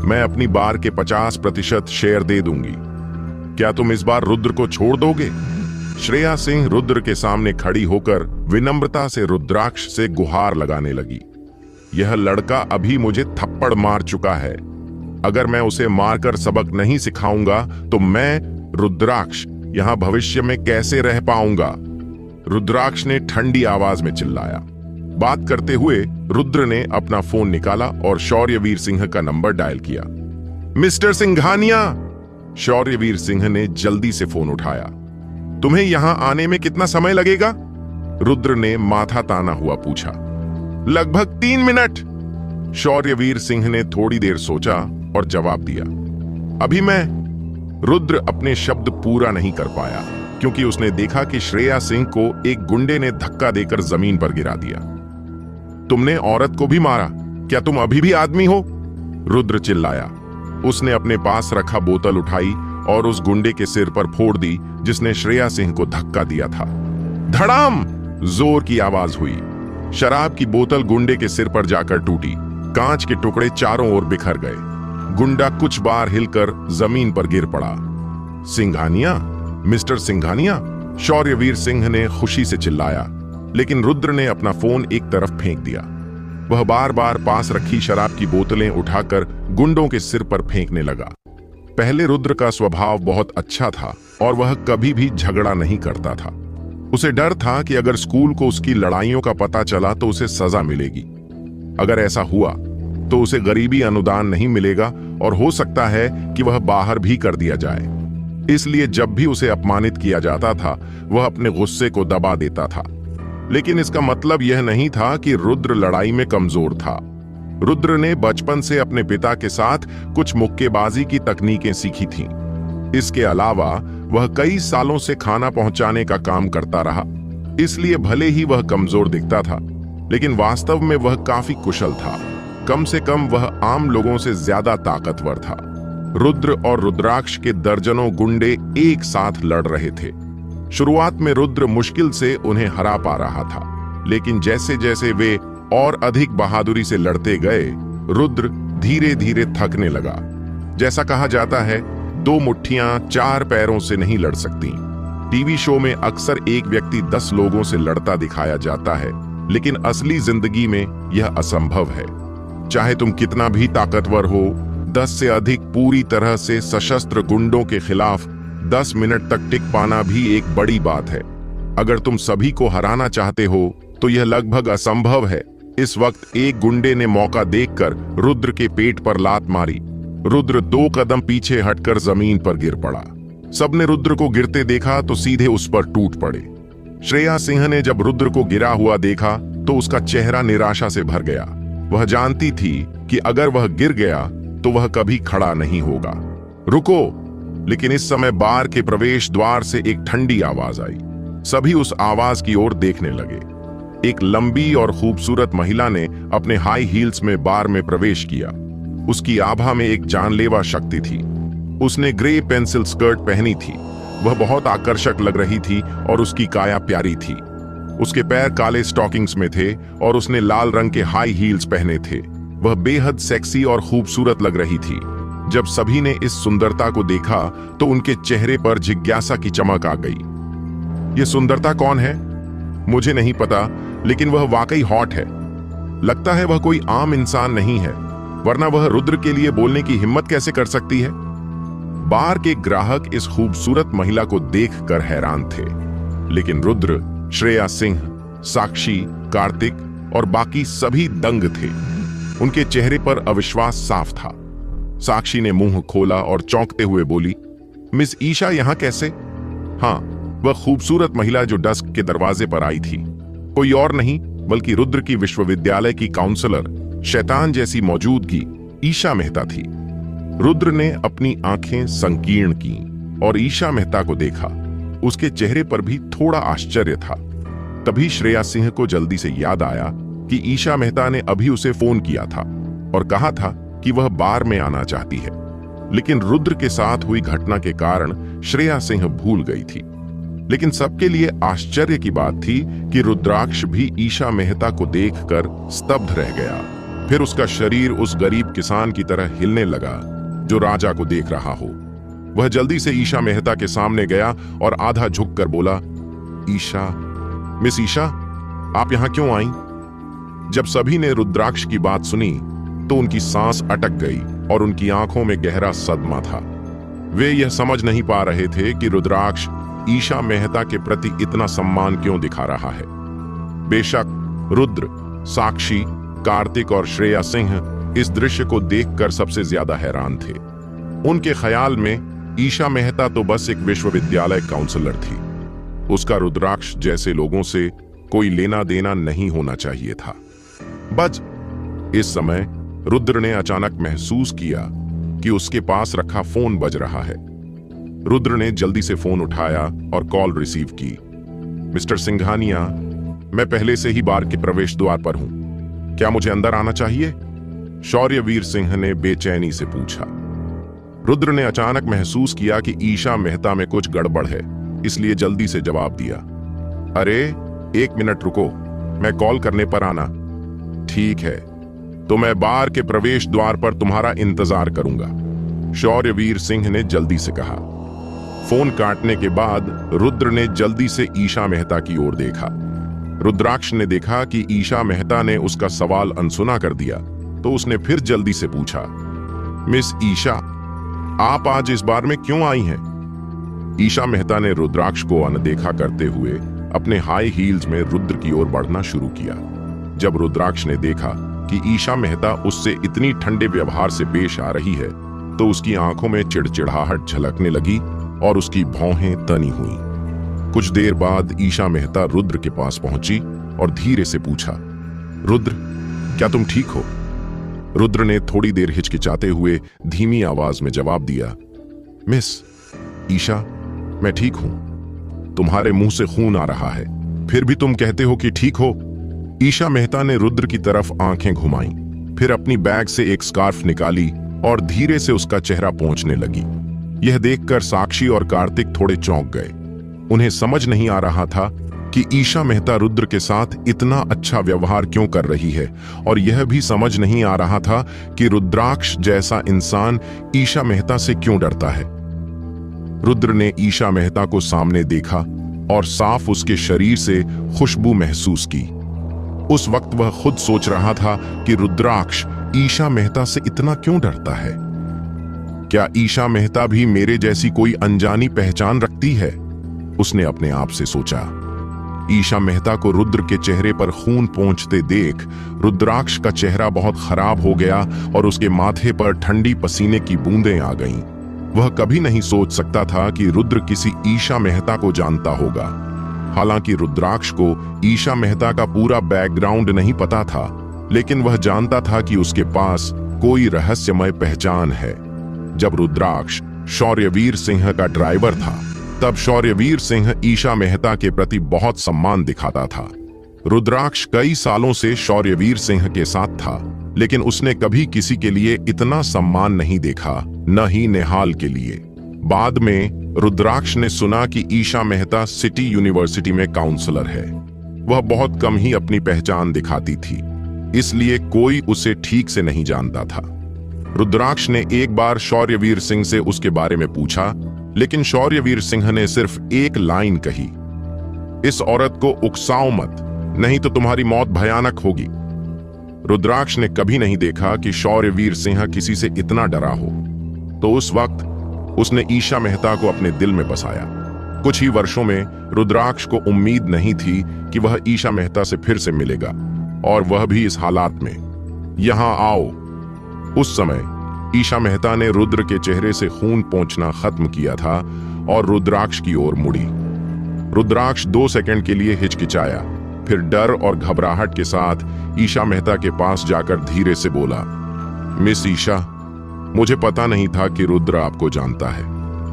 मैं अपनी बार के 50% शेयर दे दूंगी। क्या तुम इस बार रुद्र को छोड़ दोगे? श्रेया सिंह रुद्र के सामने खड़ी होकर विनम्रता से रुद्राक्ष से गुहार लगाने लगी। यह लड़का अभी मुझे थप्पड़ मार चुका है। अगर मैं उसे मारकर सबक नहीं सिखाऊंगा तो मैं, रुद्राक्ष, यहां भविष्य में कैसे रह पाऊंगा? रुद्राक्ष ने ठंडी आवाज में चिल्लाया। बात करते हुए रुद्र ने अपना फोन निकाला और शौर्यवीर सिंह का नंबर डायल किया। मिस्टर सिंघानिया, शौर्यवीर सिंह ने जल्दी से फोन उठाया। तुम्हें यहां आने में कितना समय लगेगा? रुद्र ने माथा ताना हुआ पूछा। लगभग 3 मिनट। शौर्यवीर सिंह ने थोड़ी देर सोचा और जवाब दिया, अभी मैं। रुद्र अपने शब्द पूरा नहीं कर पाया क्योंकि उसने देखा कि श्रेया सिंह को एक गुंडे ने धक्का देकर जमीन पर गिरा दिया। तुमने औरत को भी मारा? क्या तुम अभी भी आदमी हो? रुद्र चिल्लाया। उसने अपने पास रखा बोतल उठाई और उस गुंडे के सिर पर फोड़ दी जिसने श्रेया सिंह को धक्का दिया था। धड़ाम! जोर की आवाज हुई। शराब की बोतल गुंडे के सिर पर जाकर टूटी। कांच के टुकड़े चारों ओर बिखर गए। गुंडा कुछ बार हिलकर जमीन पर गिर पड़ा। सिंघानिया, मिस्टर सिंघानिया, शौर्यवीर सिंह ने खुशी से चिल्लाया, लेकिन रुद्र ने अपना फोन एक तरफ फेंक दिया। वह बार बार पास रखी शराब की बोतलें उठाकर गुंडों के सिर पर फेंकने लगा। पहले रुद्र का स्वभाव बहुत अच्छा था और वह कभी भी झगड़ा नहीं करता था। उसे डर था कि अगर स्कूल को उसकी लड़ाइयों का पता चला तो उसे सजा मिलेगी। अगर ऐसा हुआ तो उसे गरीबी अनुदान नहीं मिलेगा और हो सकता है कि वह बाहर भी कर दिया जाए। इसलिए जब भी उसे अपमानित किया जाता था वह अपने गुस्से को दबा देता था। लेकिन इसका मतलब यह नहीं था कि रुद्र लड़ाई में कमजोर था। रुद्र ने बचपन से अपने पिता के साथ कुछ मुक्केबाजी की तकनीकें सीखी थीं। इसके अलावा वह कई सालों से खाना पहुंचाने का काम करता रहा। इसलिए भले ही वह कमजोर दिखता था, लेकिन वास्तव में वह काफी कुशल था। कम से कम वह आम लोगों से ज्यादा ताकतवर था। रुद्र और रुद्राक्ष के दर्जनों गुंडे एक साथ लड़ रहे थे। शुरुआत में रुद्र मुश्किल से उन्हें हरा पा रहा था, लेकिन जैसे जैसे वे और अधिक बहादुरी से लड़ते गए, रुद्र धीरे धीरे थकने लगा। जैसा कहा जाता है, 2 मुट्ठियां 4 पैरों से नहीं लड़ सकती। टीवी शो में अक्सर एक व्यक्ति 10 लोगों से लड़ता दिखाया जाता है, लेकिन असली जिंदगी में यह असंभव है। चाहे तुम कितना भी ताकतवर हो, 10 से अधिक पूरी तरह से सशस्त्र गुंडों के खिलाफ 10 मिनट तक टिक पाना भी एक बड़ी बात है। अगर तुम सभी को हराना चाहते हो तो यह लगभग असंभव है। इस वक्त एक गुंडे ने मौका देखकर रुद्र के पेट पर लात मारी। रुद्र 2 कदम पीछे हटकर जमीन पर गिर पड़ा। सबने रुद्र को गिरते देखा तो सीधे उस पर टूट पड़े। श्रेया सिंह ने जब रुद्र को गिरा हुआ देखा तो उसका चेहरा निराशा से भर गया। वह जानती थी कि अगर वह गिर गया तो वह कभी खड़ा नहीं होगा। रुको! लेकिन इस समय बार के प्रवेश द्वार से एक ठंडी आवाज आई। सभी उस आवाज की ओर देखने लगे। एक लंबी और खूबसूरत महिला ने अपने हाई हील्स में बार में प्रवेश किया। उसकी आभा में एक जानलेवा शक्ति थी। उसने ग्रे पेंसिल स्कर्ट पहनी थी। वह बहुत आकर्षक लग रही थी और उसकी काया प्यारी थी। उसके पैर काले स्टॉकिंग्स में थे और उसने लाल रंग के हाई हील्स पहने थे। वह बेहद सेक्सी और खूबसूरत लग रही थी। जब सभी ने इस सुंदरता को देखा तो उनके चेहरे पर जिज्ञासा की चमक आ गई। यह सुंदरता कौन है? मुझे नहीं पता, लेकिन वह वाकई हॉट है। लगता है वह कोई आम इंसान नहीं है, वरना वह रुद्र के लिए बोलने की हिम्मत कैसे कर सकती है? बार के ग्राहक इस खूबसूरत महिला को देखकर हैरान थे, लेकिन रुद्र, श्रेया सिंह, साक्षी, कार्तिक और बाकी सभी दंग थे। उनके चेहरे पर अविश्वास साफ था। साक्षी ने मुंह खोला और चौंकते हुए बोली, मिस ईशा यहां कैसे? हाँ, वह खूबसूरत महिला जो डेस्क के दरवाजे पर आई थी कोई और नहीं बल्कि रुद्र की विश्वविद्यालय की काउंसलर शैतान जैसी मौजूदगी ईशा मेहता थी। रुद्र ने अपनी आंखें संकीर्ण की और ईशा मेहता को देखा। उसके चेहरे पर भी थोड़ा आश्चर्य था। तभी श्रेया सिंह को जल्दी से याद आया कि ईशा मेहता ने अभी उसे फोन किया था और कहा था कि वह बार में आना चाहती है, लेकिन रुद्र के साथ हुई घटना के कारण श्रेया सिंह भूल गई थी। लेकिन सबके लिए आश्चर्य की बात थी कि रुद्राक्ष भी ईशा मेहता को देखकर स्तब्ध रह गया। फिर उसका शरीर उस गरीब किसान की तरह हिलने लगा जो राजा को देख रहा हो। वह जल्दी से ईशा मेहता के सामने गया और आधा झुककर बोला, ईशा, मिस ईशा, आप यहां क्यों आई? जब सभी ने रुद्राक्ष की बात सुनी तो उनकी सांस अटक गई और उनकी आंखों में गहरा सदमा था। वे यह समझ नहीं पा रहे थे कि रुद्राक्ष ईशा मेहता के प्रति इतना सम्मान क्यों दिखा रहा है। बेशक रुद्र, साक्षी, कार्तिक और श्रेया सिंह इस दृश्य को देखकर सबसे ज्यादा हैरान थे। उनके ख्याल में ईशा मेहता तो बस एक विश्वविद्यालय काउंसलर थी। उसका रुद्राक्ष जैसे लोगों से कोई लेना देना नहीं होना चाहिए था। बस इस समय रुद्र ने अचानक महसूस किया कि उसके पास रखा फोन बज रहा है। रुद्र ने जल्दी से फोन उठाया और कॉल रिसीव की। मिस्टर सिंघानिया, मैं पहले से ही बार के प्रवेश द्वार पर हूं, क्या मुझे अंदर आना चाहिए? शौर्यवीर सिंह ने बेचैनी से पूछा। रुद्र ने अचानक महसूस किया कि ईशा मेहता में कुछ गड़बड़ है, इसलिए जल्दी से जवाब दिया, अरे 1 मिनट रुको, मैं कॉल करने पर आना। ठीक है, तो मैं बार के प्रवेश द्वार पर तुम्हारा इंतजार करूंगा, शौर्यवीर सिंह ने जल्दी से कहा। फोन काटने के बाद रुद्र ने जल्दी से ईशा मेहता की ओर देखा। रुद्राक्ष ने देखा कि ईशा मेहता ने उसका सवाल अनसुना कर दिया, तो उसने फिर जल्दी से पूछा, मिस ईशा, आप आज इस बार में क्यों आई हैं? ईशा मेहता ने रुद्राक्ष को अनदेखा करते हुए अपने हाई हील्स में रुद्र की ओर बढ़ना शुरू किया। जब रुद्राक्ष ने देखा कि ईशा मेहता उससे इतनी ठंडे व्यवहार से पेश आ रही है तो उसकी आंखों में चिड़चिड़ाहट झलकने लगी और उसकी भौहें तनी हुई। कुछ देर बाद ईशा मेहता रुद्र के पास पहुंची और धीरे से पूछा, रुद्र, क्या तुम ठीक हो? रुद्र ने थोड़ी देर हिचकिचाते हुए धीमी आवाज में जवाब दिया, मिस ईशा, मैं ठीक हूं। तुम्हारे मुंह से खून आ रहा है, फिर भी तुम कहते हो कि ठीक हो? ईशा मेहता ने रुद्र की तरफ आंखें घुमाई, फिर अपनी बैग से एक स्कार्फ निकाली और धीरे से उसका चेहरा पोंछने लगी। यह देखकर साक्षी और कार्तिक थोड़े चौंक गए। उन्हें समझ नहीं आ रहा था कि ईशा मेहता रुद्र के साथ इतना अच्छा व्यवहार क्यों कर रही है, और यह भी समझ नहीं आ रहा था कि रुद्राक्ष जैसा इंसान ईशा मेहता से क्यों डरता है। रुद्र ने ईशा मेहता को सामने देखा और साफ उसके शरीर से खुशबू महसूस की। उस वक्त वह खुद सोच रहा था कि रुद्राक्ष ईशा मेहता से इतना क्यों डरता है। क्या ईशा मेहता भी मेरे जैसी कोई अनजानी पहचान रखती है? उसने अपने आप से सोचा। ईशा मेहता को रुद्र के चेहरे पर खून पोंछते देख रुद्राक्ष का चेहरा बहुत खराब हो गया और उसके माथे पर ठंडी पसीने की बूंदें आ गईं। वह कभी नहीं सोच सकता था कि रुद्र किसी ईशा मेहता को जानता होगा। हालांकि रुद्राक्ष को ईशा मेहता का पूरा बैकग्राउंड नहीं पता था, लेकिन वह जानता था कि उसके पास कोई रहस्यमय पहचान है। जब रुद्राक्ष शौर्यवीर सिंह का ड्राइवर था, तब शौर्यवीर सिंह ईशा मेहता के प्रति बहुत सम्मान दिखाता था। रुद्राक्ष कई सालों से शौर्यवीर सिंह के साथ था, लेकिन उसने कभी किसी के लिए इतना सम्मान नहीं देखा, न ही नेहाल के लिए। बाद में रुद्राक्ष ने सुना कि ईशा मेहता सिटी यूनिवर्सिटी में काउंसलर है। वह बहुत कम ही अपनी पहचान दिखाती थी, इसलिए कोई उसे ठीक से नहीं जानता था। रुद्राक्ष ने एक बार शौर्यवीर सिंह से उसके बारे में पूछा, लेकिन शौर्यवीर सिंह ने सिर्फ एक लाइन कही, इस औरत को उकसाओ मत, नहीं तो तुम्हारी मौत भयानक होगी। रुद्राक्ष ने कभी नहीं देखा कि शौर्यवीर सिंह किसी से इतना डरा हो, तो उस वक्त उसने ईशा मेहता को अपने दिल में बसाया। कुछ ही वर्षों में रुद्राक्ष को उम्मीद नहीं थी कि वह ईशा मेहता से फिर से मिलेगा, और वह भी इस हालात में। यहां आओ। उस समय ईशा मेहता ने रुद्र के चेहरे से खून पोंछना खत्म किया था और रुद्राक्ष की ओर मुड़ी। रुद्राक्ष 2 सेकंड के लिए हिचकिचाया, फिर डर और घबराहट के साथ ईशा मेहता के पास जाकर धीरे से बोला, मिस ईशा, मुझे पता नहीं था कि रुद्र आपको जानता है।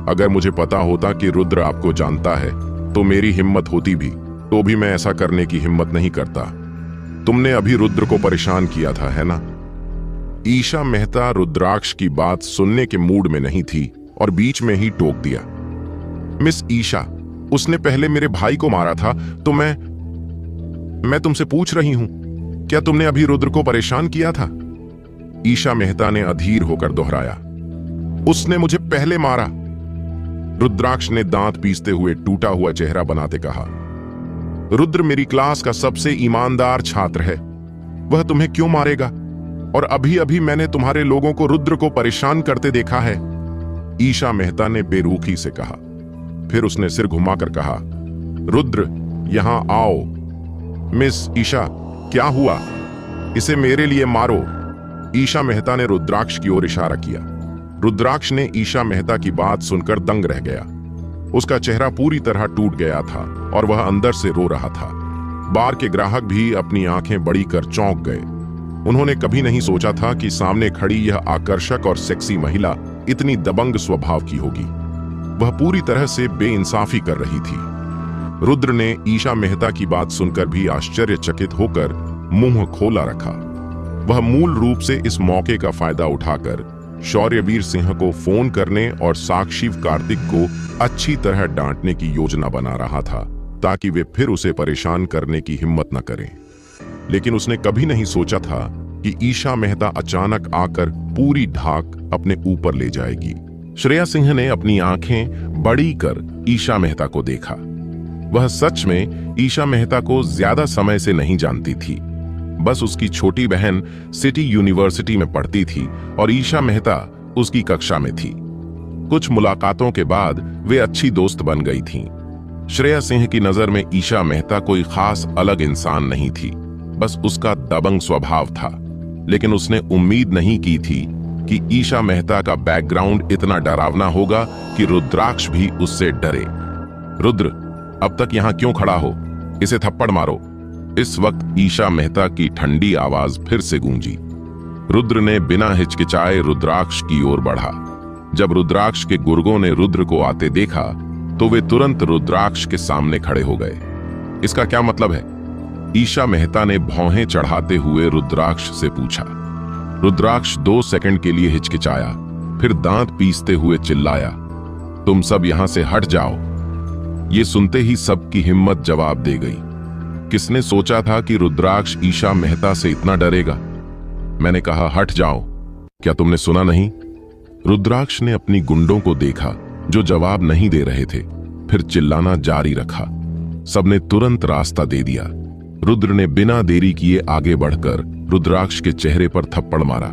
अगर मुझे पता होता कि रुद्र आपको जानता है तो मेरी हिम्मत होती भी, तो भी मैं ऐसा करने की हिम्मत नहीं करता। तुमने अभी रुद्र को परेशान किया था, है ना? ईशा मेहता रुद्राक्ष की बात सुनने के मूड में नहीं थी और बीच में ही टोक दिया, मिस ईशा, उसने पहले मेरे भाई को मारा था, तो मैं तुमसे पूछ रही हूं, क्या तुमने अभी रुद्र को परेशान किया था? ईशा मेहता ने अधीर होकर दोहराया, उसने मुझे पहले मारा। रुद्राक्ष ने दांत पीसते हुए टूटा हुआ चेहरा बनाते कहा, रुद्र मेरी क्लास का सबसे ईमानदार छात्र है, वह तुम्हें क्यों मारेगा? और अभी अभी मैंने तुम्हारे लोगों को रुद्र को परेशान करते देखा है। ईशा मेहता ने बेरुखी से कहा। फिर उसने सिर घुमाकर कहा, रुद्र यहां आओ। मिस ईशा, क्या हुआ? इसे मेरे लिए मारो। ईशा मेहता ने रुद्राक्ष की ओर इशारा किया। रुद्राक्ष ने ईशा मेहता की बात सुनकर दंग रह गया। उसका चेहरा पूरी तरह टूट गया था और वह अंदर से रो रहा था। बार के ग्राहक भी अपनी आंखें बड़ी कर चौंक गए। उन्होंने कभी नहीं सोचा था कि सामने खड़ी यह आकर्षक और सेक्सी महिला इतनी दबंग स्वभाव की होगी। वह पूरी तरह से बेइंसाफी कर रही थी। रुद्र ने ईशा मेहता की बात सुनकर भी आश्चर्यचकित होकर मुंह खोला रखा। वह मूल रूप से इस मौके का फायदा उठाकर शौर्यवीर सिंह को फोन करने और साक्षी कार्तिक को अच्छी तरह डांटने की योजना बना रहा था, ताकि वे फिर उसे परेशान करने की हिम्मत न करें। लेकिन उसने कभी नहीं सोचा था कि ईशा मेहता अचानक आकर पूरी ढाक अपने ऊपर ले जाएगी। श्रेया सिंह ने अपनी आंखें बड़ी कर ईशा मेहता को देखा। वह सच में ईशा मेहता को ज्यादा समय से नहीं जानती थी। बस उसकी छोटी बहन सिटी यूनिवर्सिटी में पढ़ती थी और ईशा मेहता उसकी कक्षा में थी। कुछ मुलाकातों के बाद वे अच्छी दोस्त बन गई थीं। श्रेया सिंह की नजर में ईशा मेहता कोई खास अलग इंसान नहीं थी, बस उसका दबंग स्वभाव था। लेकिन उसने उम्मीद नहीं की थी कि ईशा मेहता का बैकग्राउंड इतना डरावना होगा कि रुद्राक्ष भी उससे डरे। रुद्र, अब तक यहां क्यों खड़ा हो? इसे थप्पड़ मारो। इस वक्त ईशा मेहता की ठंडी आवाज फिर से गूंजी। रुद्र ने बिना हिचकिचाए रुद्राक्ष की ओर बढ़ा। जब रुद्राक्ष के गुर्गों ने रुद्र को आते देखा तो वे तुरंत रुद्राक्ष के सामने खड़े हो गए। इसका क्या मतलब है? ईशा मेहता ने भौहें चढ़ाते हुए रुद्राक्ष से पूछा। रुद्राक्ष 2 सेकंड के लिए हिचकिचाया, फिर दांत पीसते हुए चिल्लाया, तुम सब यहां से हट जाओ। ये सुनते ही सबकी हिम्मत जवाब दे गई। किसने सोचा था कि रुद्राक्ष ईशा मेहता से इतना डरेगा? मैंने कहा हट जाओ, क्या तुमने सुना नहीं? रुद्राक्ष ने अपनी गुंडों को देखा जो जवाब नहीं दे रहे थे, फिर चिल्लाना जारी रखा। सबने तुरंत रास्ता दे दिया। रुद्र ने बिना देरी किए आगे बढ़कर रुद्राक्ष के चेहरे पर थप्पड़ मारा।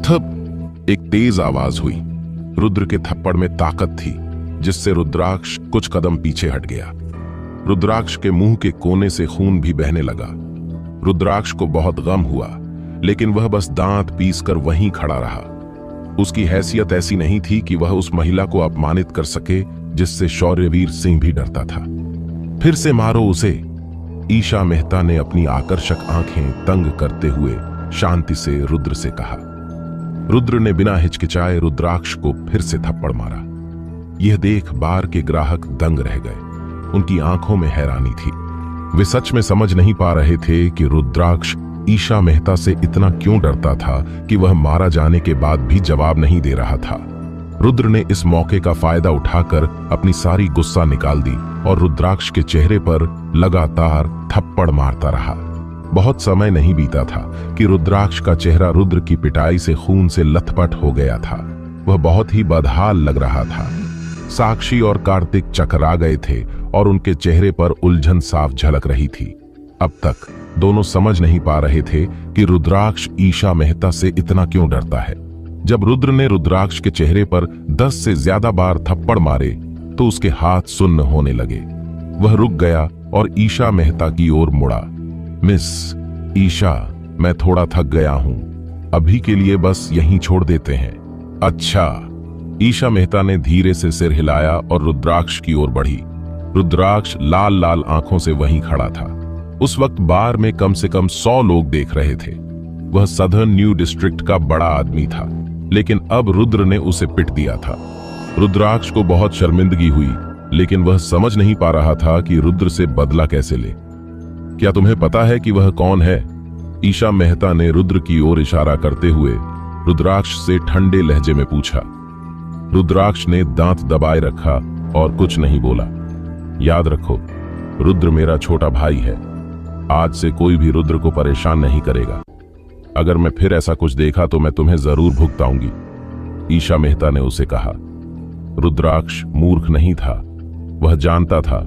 थप! एक तेज आवाज हुई। रुद्र के थप्पड़ में ताकत थी, जिससे रुद्राक्ष कुछ कदम पीछे हट गया। रुद्राक्ष के मुंह के कोने से खून भी बहने लगा। रुद्राक्ष को बहुत गम हुआ, लेकिन वह बस दांत पीसकर वहीं खड़ा रहा। उसकी हैसियत ऐसी नहीं थी कि वह उस महिला को अपमानित कर सके जिससे शौर्यवीर सिंह भी डरता था। फिर से मारो उसे, ईशा मेहता ने अपनी आकर्षक आंखें तंग करते हुए शांति से रुद्र से कहा। रुद्र ने बिना हिचकिचाए रुद्राक्ष को फिर से थप्पड़ मारा। यह देख बार के ग्राहक दंग रह गए। उनकी आंखों में हैरानी थी। वे सच में समझ नहीं पा रहे थे कि रुद्राक्ष ईशा मेहता से इतना क्यों डरता था कि वह मारा जाने के बाद भी जवाब नहीं दे रहा था। रुद्र ने इस मौके का फायदा उठाकर अपनी सारी गुस्सा निकाल दी और रुद्राक्ष के चेहरे पर लगातार थप्पड़ मारता रहा। बहुत समय नहीं बीता था कि रुद्राक्ष का चेहरा रुद्र की पिटाई से खून से लथपथ हो गया था। वह बहुत ही बदहाल लग रहा था। साक्षी और कार्तिक चकरा गए थे और उनके चेहरे पर उलझन साफ झलक रही थी। अब तक दोनों समझ नहीं पा रहे थे कि रुद्राक्ष ईशा मेहता से इतना क्यों डरता है। जब रुद्र ने रुद्राक्ष के चेहरे पर 10 से ज्यादा बार थप्पड़ मारे तो उसके हाथ सुन्न होने लगे। वह रुक गया और ईशा मेहता की ओर मुड़ा। मिस ईशा, मैं थोड़ा थक गया हूं, अभी के लिए बस यहीं छोड़ देते हैं। अच्छा, ईशा मेहता ने धीरे से सिर हिलाया और रुद्राक्ष की ओर बढ़ी। रुद्राक्ष लाल लाल आंखों से वहीं खड़ा था। उस वक्त बार में कम से कम 100 लोग देख रहे थे। वह सदर्न न्यू डिस्ट्रिक्ट का बड़ा आदमी था, लेकिन अब रुद्र ने उसे पिट दिया था। रुद्राक्ष को बहुत शर्मिंदगी हुई, लेकिन वह समझ नहीं पा रहा था कि रुद्र से बदला कैसे ले। क्या तुम्हें पता है कि वह कौन है? ईशा मेहता ने रुद्र की ओर इशारा करते हुए रुद्राक्ष से ठंडे लहजे में पूछा। रुद्राक्ष ने दांत दबाए रखा और कुछ नहीं बोला। याद रखो, रुद्र मेरा छोटा भाई है। आज से कोई भी रुद्र को परेशान नहीं करेगा। अगर मैं फिर ऐसा कुछ देखा तो मैं तुम्हें जरूर भुगताऊंगी, ईशा मेहता ने उसे कहा। रुद्राक्ष मूर्ख नहीं था। वह जानता था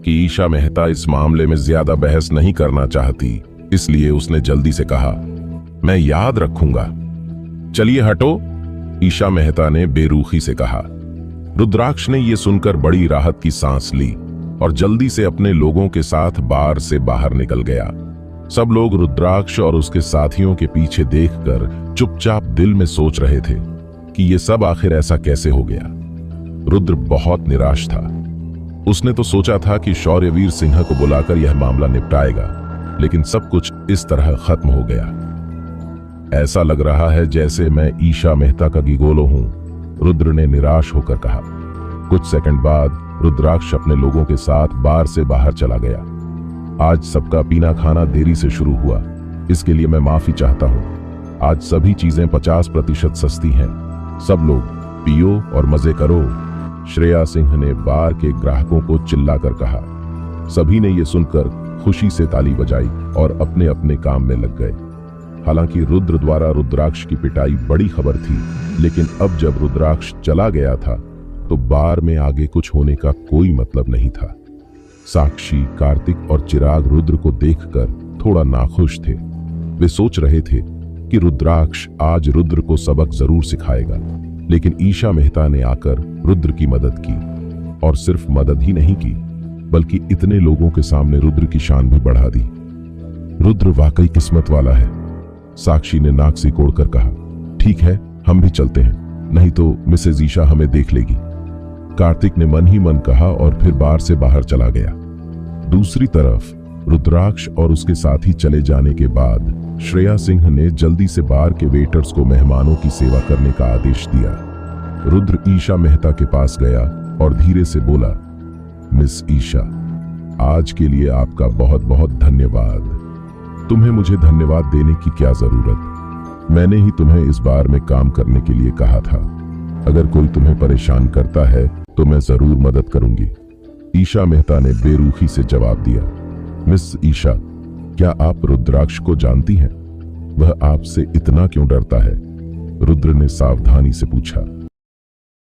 कि ईशा मेहता इस मामले में ज्यादा बहस नहीं करना चाहती, इसलिए उसने जल्दी से कहा, मैं याद रखूंगा। चलिए हटो, ईशा मेहता ने बेरुखी से कहा। रुद्राक्ष ने यह सुनकर बड़ी राहत की सांस ली और जल्दी से अपने लोगों के साथ बार से बाहर निकल गया। सब लोग रुद्राक्ष और उसके साथियों के पीछे देखकर चुपचाप दिल में सोच रहे थे कि ये सब आखिर ऐसा कैसे हो गया। रुद्र बहुत निराश था। उसने तो सोचा था कि शौर्यवीर सिंह को बुलाकर यह मामला निपटाएगा, लेकिन सब कुछ इस तरह खत्म हो गया। ऐसा लग रहा है जैसे मैं ईशा मेहता का गिगोलो हूं, रुद्र ने निराश होकर कहा। कुछ सेकंड बाद रुद्राक्ष अपने लोगों के साथ बार से बाहर चला गया। आज सबका पीना खाना देरी से शुरू हुआ, इसके लिए मैं माफी चाहता हूं। आज सभी चीजें 50% सस्ती हैं। सब लोग पियो और मजे करो, श्रेया सिंह ने बार के ग्राहकों को चिल्लाकर कहा। सभी ने यह सुनकर खुशी से ताली बजाई और अपने अपने काम में लग गए। हालांकि रुद्र द्वारा रुद्राक्ष की पिटाई बड़ी खबर थी, लेकिन अब जब रुद्राक्ष चला गया था तो बार में आगे कुछ होने का कोई मतलब नहीं था। साक्षी, कार्तिक और चिराग रुद्र को देखकर थोड़ा नाखुश थे। वे सोच रहे थे कि रुद्राक्ष आज रुद्र को सबक जरूर सिखाएगा, लेकिन ईशा मेहता ने आकर रुद्र की मदद की, और सिर्फ मदद ही नहीं की बल्कि इतने लोगों के सामने रुद्र की शान भी बढ़ा दी। रुद्र वाकई किस्मत वाला है, साक्षी ने नाक सिकोड़कर कहा। ठीक है, हम भी चलते हैं, नहीं तो मिसेज ईशा हमें देख लेगी, कार्तिक ने मन ही मन कहा और फिर बार से बाहर चला गया। दूसरी तरफ रुद्राक्ष और उसके साथी चले जाने के बाद श्रेया सिंह ने जल्दी से बार के वेटर्स को मेहमानों की सेवा करने का आदेश दिया। रुद्र ईशा मेहता के पास गया और धीरे से बोला, मिस ईशा, आज के लिए आपका बहुत बहुत धन्यवाद। तुम्हें मुझे धन्यवाद देने की क्या जरूरत, मैंने ही तुम्हें इस बार में काम करने के लिए कहा था। अगर कोई तुम्हें परेशान करता है तो मैं जरूर मदद करूंगी, ईशा मेहता ने बेरुखी से जवाब दिया। मिस ईशा, क्या आप रुद्राक्ष को जानती हैं? वह आपसे इतना क्यों डरता है? रुद्र ने सावधानी से पूछा।